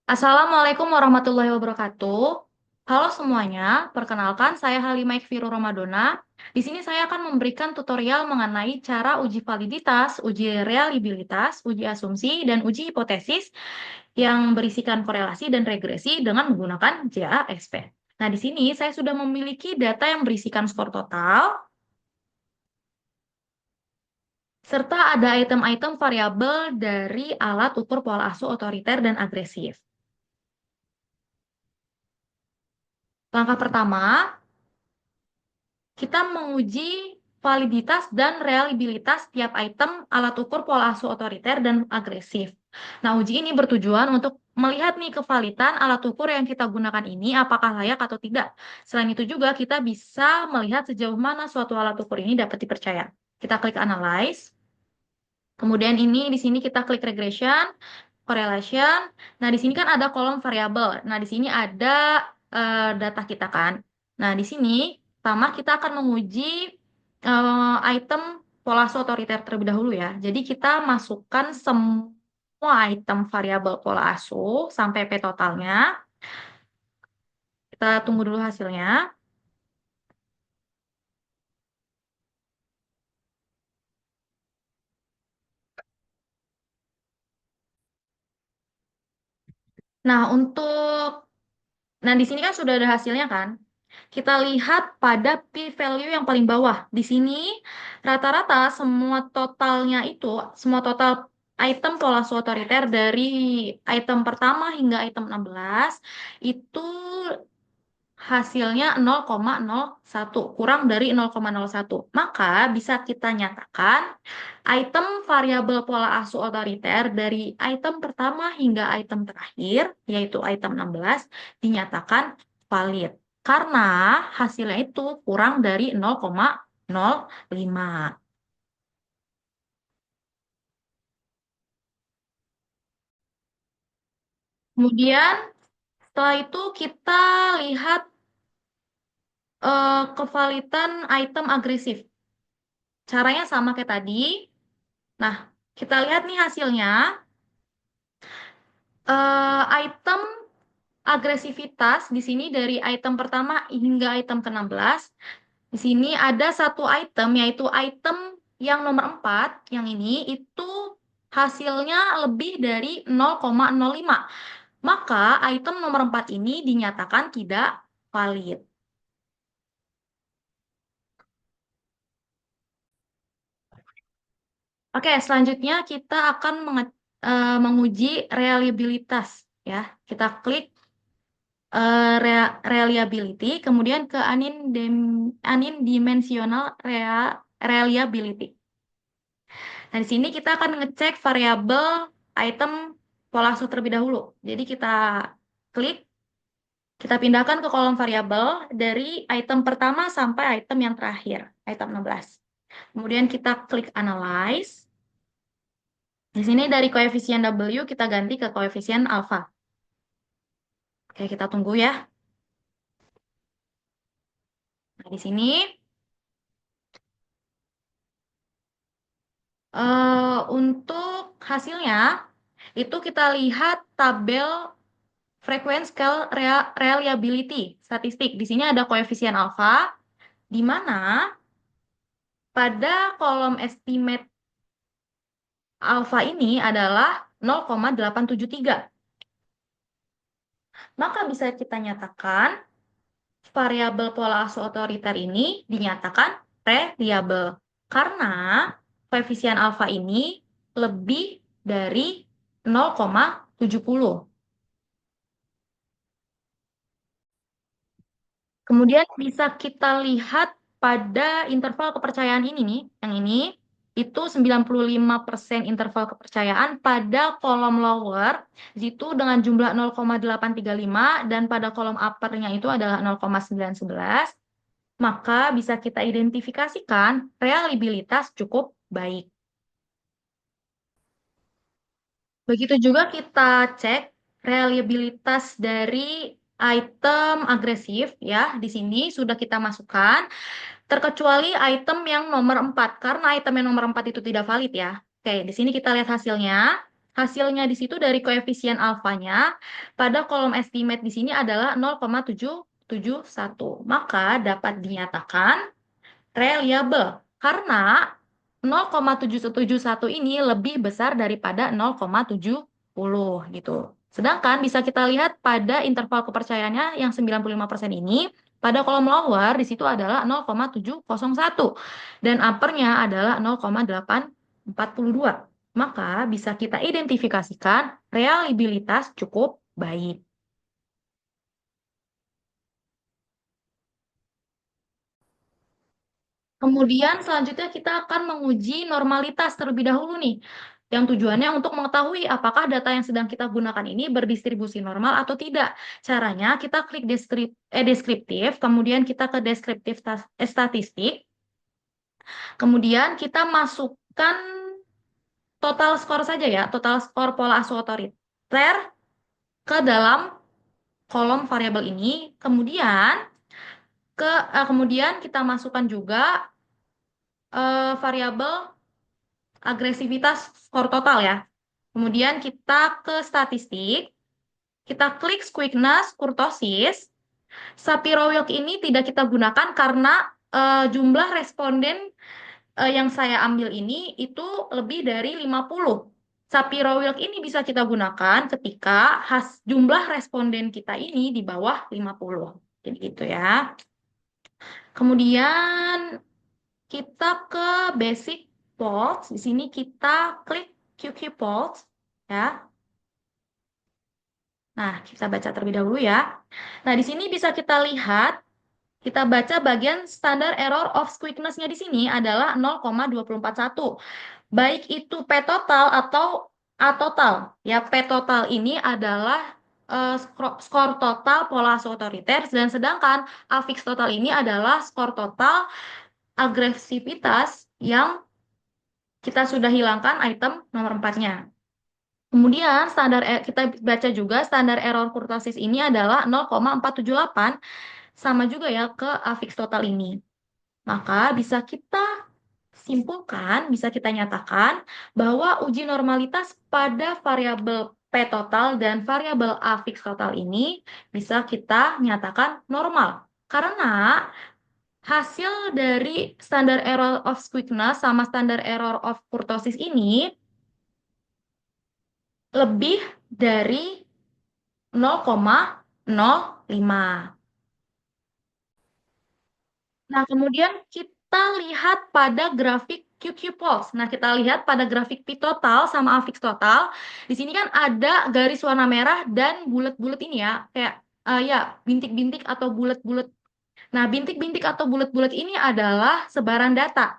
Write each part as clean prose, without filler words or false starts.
Assalamualaikum warahmatullahi wabarakatuh. Halo semuanya, perkenalkan saya Halimah Ikhfiru Ramadona. Di sini saya akan memberikan tutorial mengenai cara uji validitas, uji reliabilitas, uji asumsi, dan uji hipotesis yang berisikan korelasi dan regresi dengan menggunakan JASP. Nah, di sini saya sudah memiliki data yang berisikan skor total, serta ada item-item variabel dari alat ukur pola asuh otoriter dan agresif. Langkah pertama, kita menguji validitas dan reliabilitas tiap item alat ukur pola asuh otoriter dan agresif. Nah, uji ini bertujuan untuk melihat nih kevalitan alat ukur yang kita gunakan ini apakah layak atau tidak. Selain itu juga kita bisa melihat sejauh mana suatu alat ukur ini dapat dipercaya. Kita klik analyze. Kemudian ini di sini kita klik regression, correlation. Nah, di sini kan ada kolom variabel. Nah, di sini ada data kita kan. Nah, di sini pertama kita akan menguji item pola otoriter terlebih dahulu ya. Jadi kita masukkan semua item variabel pola asuh sampai P totalnya. Kita tunggu dulu hasilnya. Nah, di sini kan sudah ada hasilnya kan? Kita lihat pada p-value yang paling bawah. Di sini rata-rata semua total item pola otoriter dari item pertama hingga item 16 itu hasilnya 0,01, kurang dari 0,01. Maka bisa kita nyatakan item variabel pola asuh otoriter dari item pertama hingga item terakhir, yaitu item 16, dinyatakan valid. Karena hasilnya itu kurang dari 0,05. Kemudian setelah itu kita lihat kevalitan item agresif. Caranya sama kayak tadi. Nah, kita lihat nih hasilnya. Item agresivitas di sini dari item pertama hingga item ke-16. Di sini ada satu item, yaitu item yang nomor 4, yang ini itu hasilnya lebih dari 0,05. Maka item nomor 4 ini dinyatakan tidak valid. Oke, selanjutnya kita akan menguji reliabilitas ya. Kita klik reliability, kemudian ke unindimensional reliability. Nah, di sini kita akan ngecek variabel item pola asuh terlebih dahulu. Jadi kita klik, kita pindahkan ke kolom variabel dari item pertama sampai item yang terakhir, item 16. Kemudian kita klik analyze. Di sini dari koefisien W kita ganti ke koefisien alpha. Oke, kita tunggu ya. Nah, di sini untuk hasilnya itu kita lihat tabel frequency scale reliability statistik. Di sini ada koefisien alpha, di mana pada kolom estimate alpha ini adalah 0,873. Maka bisa kita nyatakan variabel pola asuh otoriter ini dinyatakan reliable karena koefisien alfa ini lebih dari 0,70. Kemudian bisa kita lihat pada interval kepercayaan ini nih, yang ini itu 95% interval kepercayaan pada kolom lower itu dengan jumlah 0,835 dan pada kolom uppernya itu adalah 0,911. Maka bisa kita identifikasikan reliabilitas cukup baik. Begitu juga kita cek reliabilitas dari item agresif ya. Di sini sudah kita masukkan terkecuali item yang nomor 4 karena item yang nomor 4 itu tidak valid ya. Oke, di sini kita lihat hasilnya. hasilnya di situ dari koefisien alfanya pada kolom estimate di sini adalah 0,771. Maka dapat dinyatakan reliable karena 0,771 ini lebih besar daripada 0,70 gitu. Sedangkan bisa kita lihat pada interval kepercayaannya yang 95% ini, pada kolom lower di situ adalah 0,701 dan uppernya adalah 0,842. Maka bisa kita identifikasikan reliabilitas cukup baik. Kemudian selanjutnya kita akan menguji normalitas terlebih dahulu nih, yang tujuannya untuk mengetahui apakah data yang sedang kita gunakan ini berdistribusi normal atau tidak. Caranya kita klik deskriptif, kemudian kita ke deskriptif statistik, kemudian kita masukkan total skor saja ya, total skor pola asuh otoriter ke dalam kolom variabel ini, kemudian kita masukkan juga variabel agresivitas skor total ya. Kemudian kita ke statistik, kita klik squeakness, kurtosis. Sapir-Whorf ini tidak kita gunakan karena jumlah responden yang saya ambil ini itu lebih dari 50. Sapir-Whorf ini bisa kita gunakan ketika jumlah responden kita ini di bawah 50. Jadi gitu ya. Kemudian kita ke basic plots. Di sini kita klik QQ plots ya. Nah, kita baca terlebih dahulu ya. Nah, di sini bisa kita lihat, kita baca bagian standar error of squeakness-nya di sini adalah 0,241. Baik itu P total atau A total. Ya, P total ini adalah skor total pola asuh otoriter, dan sedangkan A fix total ini adalah skor total agresivitas yang kita sudah hilangkan item nomor 4-nya. Kemudian kita baca juga standar error kurtosis ini adalah 0,478, sama juga ya ke afix total ini. Maka bisa kita simpulkan, bisa kita nyatakan bahwa uji normalitas pada variabel P total dan variabel afix total ini bisa kita nyatakan normal. Karena hasil dari standar error of squeakness sama standar error of kurtosis ini lebih dari 0,05. Nah, kemudian kita lihat pada grafik QQ Pulse. Nah, kita lihat pada grafik P total sama Afix total. Di sini kan ada garis warna merah dan bulat-bulat ini ya, kayak ya bintik-bintik atau bulat-bulat. Nah, bintik-bintik atau bulat-bulat ini adalah sebaran data.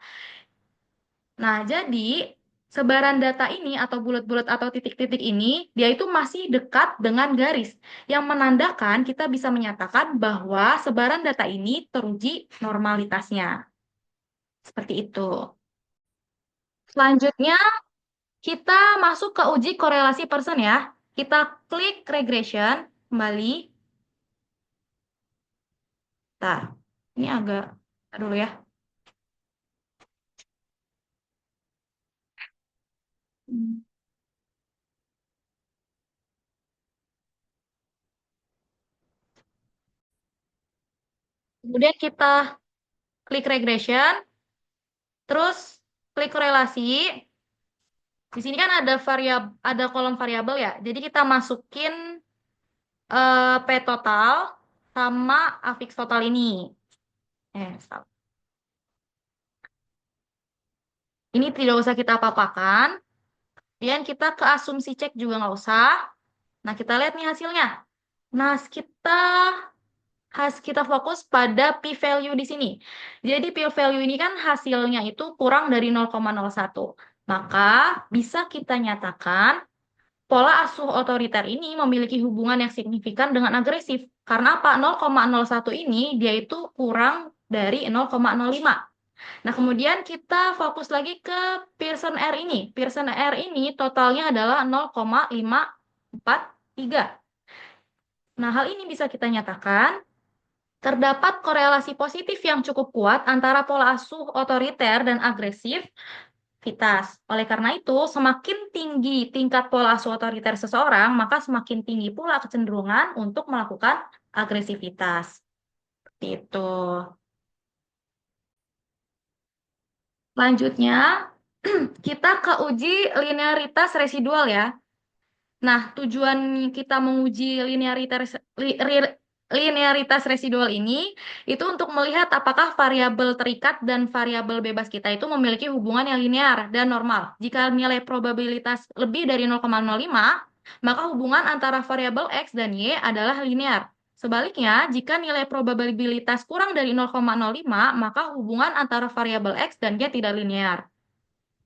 Nah, jadi sebaran data ini atau bulat-bulat atau titik-titik ini, dia itu masih dekat dengan garis, yang menandakan kita bisa menyatakan bahwa sebaran data ini teruji normalitasnya. Seperti itu. Selanjutnya, kita masuk ke uji korelasi person ya. Kita klik regression, kembali. Bentar, ini agak dulu ya. Hmm. Kemudian kita klik regression, terus klik korelasi. Di sini kan ada kolom variabel ya. Jadi kita masukin P total sama afix total ini. Stop. Ini tidak usah kita apa-apakan. Kemudian kita ke asumsi cek juga nggak usah. Nah, kita lihat nih hasilnya. Nah, kita fokus pada p-value di sini. Jadi p-value ini kan hasilnya itu kurang dari 0,01. Maka bisa kita nyatakan pola asuh otoriter ini memiliki hubungan yang signifikan dengan agresif. Karena apa? 0,01 ini dia itu kurang dari 0,05. Nah, kemudian kita fokus lagi ke Pearson R ini. Pearson R ini totalnya adalah 0,543. Nah, hal ini bisa kita nyatakan terdapat korelasi positif yang cukup kuat antara pola asuh otoriter dan agresif Oleh karena itu, semakin tinggi tingkat pola asuh otoriter seseorang, maka semakin tinggi pula kecenderungan untuk melakukan agresivitas. Seperti itu. Selanjutnya, kita ke uji linearitas residual ya. Nah, tujuan kita menguji linearitas residual ini itu untuk melihat apakah variabel terikat dan variabel bebas kita itu memiliki hubungan yang linear dan normal. Jika nilai probabilitas lebih dari 0,05, maka hubungan antara variabel X dan Y adalah linear. Sebaliknya, jika nilai probabilitas kurang dari 0,05, maka hubungan antara variabel X dan Y tidak linear.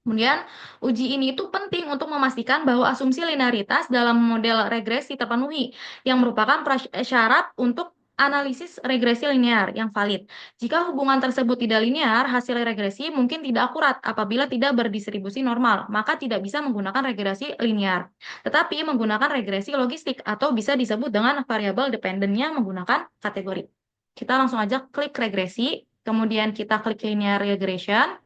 Kemudian, uji ini itu penting untuk memastikan bahwa asumsi linearitas dalam model regresi terpenuhi, yang merupakan syarat untuk analisis regresi linear yang valid. Jika hubungan tersebut tidak linear, hasil regresi mungkin tidak akurat apabila tidak berdistribusi normal, maka tidak bisa menggunakan regresi linear. Tetapi menggunakan regresi logistik atau bisa disebut dengan variabel dependennya menggunakan kategori. Kita langsung aja klik regresi, kemudian kita klik linear regression.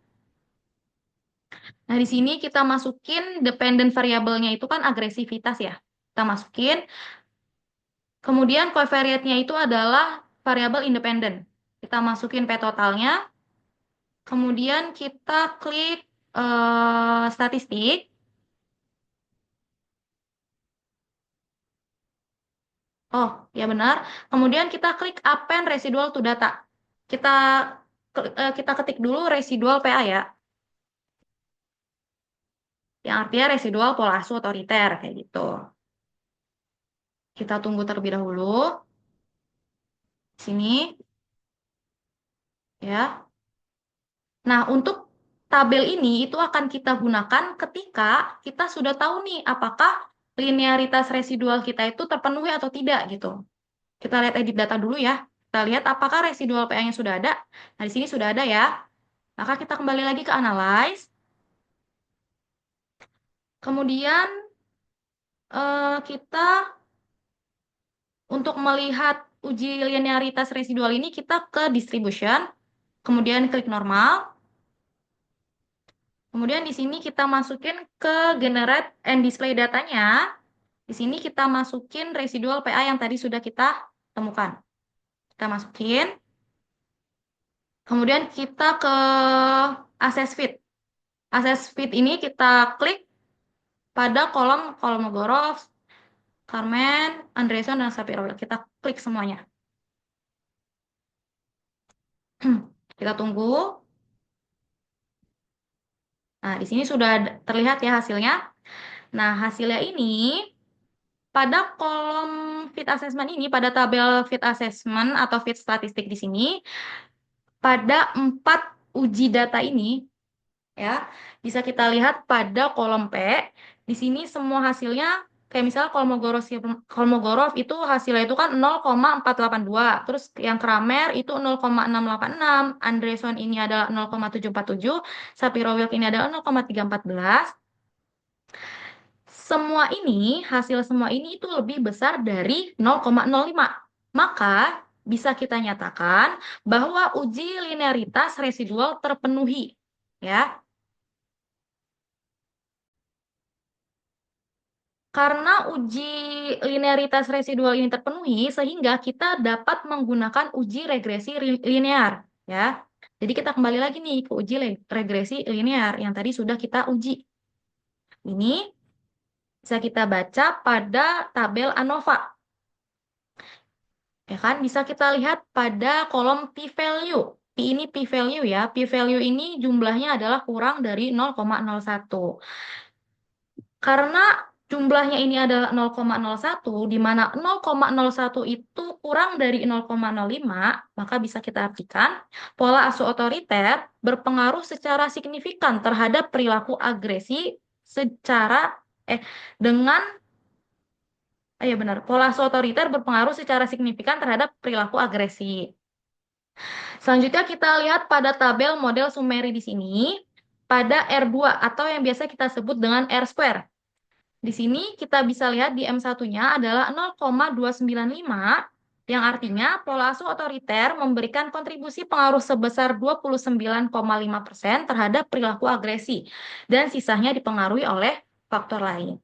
Nah, di sini kita masukin dependent variabelnya itu kan agresivitas ya. Kita masukin. Kemudian covariate-nya itu adalah variabel independen. Kita masukin P totalnya. Kemudian kita klik statistik. Oh, ya benar. Kemudian kita klik append residual to data. Kita kita ketik dulu residual PA ya. Yang artinya residual pola asuh otoriter kayak gitu. Kita tunggu terlebih dahulu. Sini ya. Nah, untuk tabel ini itu akan kita gunakan ketika kita sudah tahu nih apakah linearitas residual kita itu terpenuhi atau tidak gitu. Kita lihat edit data dulu ya. Kita lihat apakah residual PA-nya sudah ada. Nah, di sini sudah ada ya. Maka kita kembali lagi ke analyze. Kemudian kita untuk melihat uji linearitas residual ini kita ke distribution, kemudian klik normal. Kemudian di sini kita masukin ke generate and display datanya. Di sini kita masukin residual PA yang tadi sudah kita temukan. Kita masukin. Kemudian kita ke access feed. Access feed ini kita klik pada kolom Kolmogorov, Carmen, Andreessen, dan Shapiro. Kita klik semuanya. Kita tunggu. Nah, di sini sudah terlihat ya hasilnya. Nah, hasilnya ini pada kolom fit assessment ini, pada tabel fit assessment atau fit statistik di sini, pada 4 uji data ini, ya, bisa kita lihat pada kolom P, di sini semua hasilnya, kayak misalnya Kolmogorov itu hasilnya itu kan 0,482, terus yang Kramer itu 0,686, Andreessen ini adalah 0,747, Shapiro-Wilk ini adalah 0,314. Hasil semua ini itu lebih besar dari 0,05. Maka bisa kita nyatakan bahwa uji linearitas residual terpenuhi. Ya. Karena uji linearitas residual ini terpenuhi, sehingga kita dapat menggunakan uji regresi linear. Ya. Jadi kita kembali lagi nih ke uji regresi linear yang tadi sudah kita uji. Ini bisa kita baca pada tabel ANOVA. Ya kan, bisa kita lihat pada kolom p-value. P ini p-value ya. P-value ini jumlahnya adalah kurang dari 0,01. Karena jumlahnya ini adalah 0,01, di mana 0,01 itu kurang dari 0,05, maka bisa kita artikan pola asuh otoriter berpengaruh secara signifikan terhadap perilaku agresi dengan ya benar, pola asuh otoriter berpengaruh secara signifikan terhadap perilaku agresi. Selanjutnya kita lihat pada tabel model summary di sini, pada R2 atau yang biasa kita sebut dengan R square. Di sini kita bisa lihat di M1-nya adalah 0,295, yang artinya pola asuh otoriter memberikan kontribusi pengaruh sebesar 29,5% terhadap perilaku agresi, dan sisanya dipengaruhi oleh faktor lain.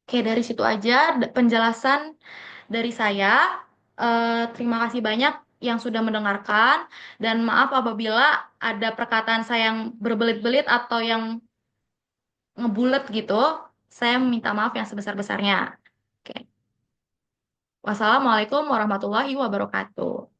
Oke, dari situ aja penjelasan dari saya. Terima kasih banyak yang sudah mendengarkan, dan maaf apabila ada perkataan saya yang berbelit-belit atau yang ngebulet gitu. Saya minta maaf yang sebesar-besarnya. Oke. Wassalamualaikum warahmatullahi wabarakatuh.